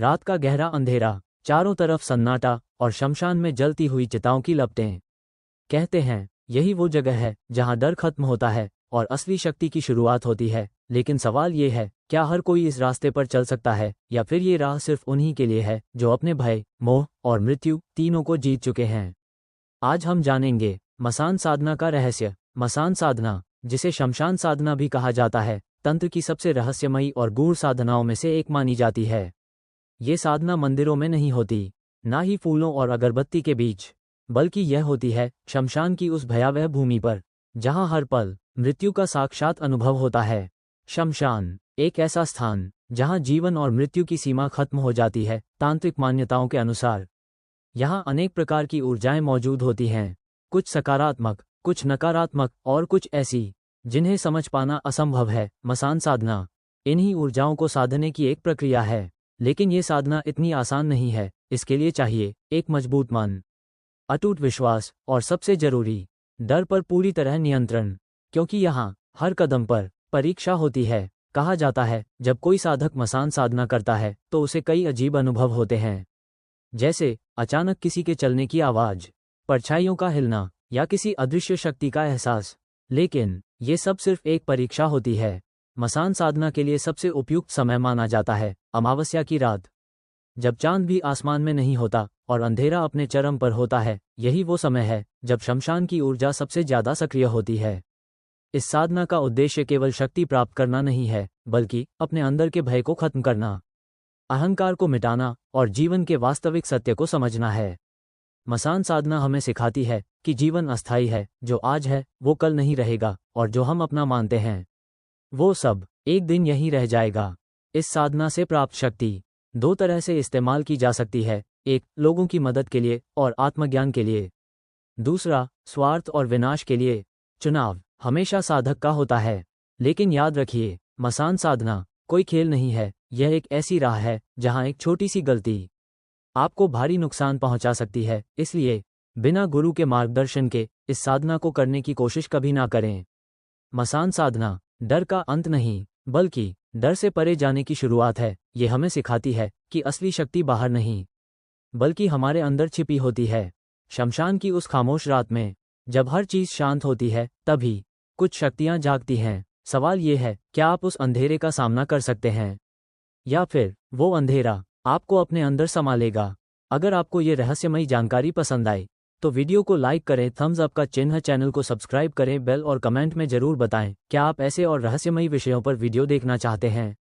रात का गहरा अंधेरा, चारों तरफ सन्नाटा और शमशान में जलती हुई चिताओं की लपटें। कहते हैं यही वो जगह है जहां डर खत्म होता है और असली शक्ति की शुरुआत होती है। लेकिन सवाल ये है, क्या हर कोई इस रास्ते पर चल सकता है, या फिर ये राह सिर्फ उन्हीं के लिए है जो अपने भय, मोह और मृत्यु तीनों को जीत चुके हैं। आज हम जानेंगे मसान साधना का रहस्य। मसान साधना, जिसे शमशान साधना भी कहा जाता है, तंत्र की सबसे रहस्यमयी और गूढ़ साधनाओं में से एक मानी जाती है। ये साधना मंदिरों में नहीं होती, ना ही फूलों और अगरबत्ती के बीच, बल्कि यह होती है शमशान की उस भयावह भूमि पर जहां हर पल मृत्यु का साक्षात अनुभव होता है। शमशान एक ऐसा स्थान जहां जीवन और मृत्यु की सीमा खत्म हो जाती है। तांत्रिक मान्यताओं के अनुसार यहाँ अनेक प्रकार की ऊर्जाएं मौजूद होती हैं, कुछ सकारात्मक, कुछ नकारात्मक और कुछ ऐसी जिन्हें समझ पाना असंभव है। मसान साधना इन्हीं ऊर्जाओं को साधने की एक प्रक्रिया है, लेकिन ये साधना इतनी आसान नहीं है। इसके लिए चाहिए एक मजबूत मन, अटूट विश्वास और सबसे जरूरी, डर पर पूरी तरह नियंत्रण, क्योंकि यहाँ हर कदम पर परीक्षा होती है। कहा जाता है जब कोई साधक मसान साधना करता है तो उसे कई अजीब अनुभव होते हैं, जैसे अचानक किसी के चलने की आवाज, परछाइयों का हिलना या किसी अदृश्य शक्ति का एहसास। लेकिन ये सब सिर्फ एक परीक्षा होती है। मसान साधना के लिए सबसे उपयुक्त समय माना जाता है अमावस्या की रात, जब चांद भी आसमान में नहीं होता और अंधेरा अपने चरम पर होता है। यही वो समय है जब शमशान की ऊर्जा सबसे ज्यादा सक्रिय होती है। इस साधना का उद्देश्य केवल शक्ति प्राप्त करना नहीं है, बल्कि अपने अंदर के भय को खत्म करना, अहंकार को मिटाना और जीवन के वास्तविक सत्य को समझना है। मसान साधना हमें सिखाती है कि जीवन अस्थायी है, जो आज है वो कल नहीं रहेगा, और जो हम अपना मानते हैं वो सब एक दिन यहीं रह जाएगा। इस साधना से प्राप्त शक्ति दो तरह से इस्तेमाल की जा सकती है, एक लोगों की मदद के लिए और आत्मज्ञान के लिए, दूसरा स्वार्थ और विनाश के लिए। चुनाव हमेशा साधक का होता है, लेकिन याद रखिए मसान साधना कोई खेल नहीं है। यह एक ऐसी राह है जहां एक छोटी सी गलती आपको भारी नुकसान पहुंचा सकती है। इसलिए बिना गुरु के मार्गदर्शन के इस साधना को करने की कोशिश कभी ना करें। मसान साधना डर का अंत नहीं, बल्कि डर से परे जाने की शुरुआत है। ये हमें सिखाती है कि असली शक्ति बाहर नहीं, बल्कि हमारे अंदर छिपी होती है। शमशान की उस खामोश रात में जब हर चीज शांत होती है, तभी कुछ शक्तियां जागती हैं। सवाल ये है, क्या आप उस अंधेरे का सामना कर सकते हैं, या फिर वो अंधेरा आपको अपने अंदर समा लेगा? अगर आपको ये रहस्यमयी जानकारी पसंद आई तो वीडियो को लाइक करें, थम्स अप का चिन्ह, चैनल को सब्सक्राइब करें, बेल और कमेंट में जरूर बताएं क्या आप ऐसे और रहस्यमयी विषयों पर वीडियो देखना चाहते हैं।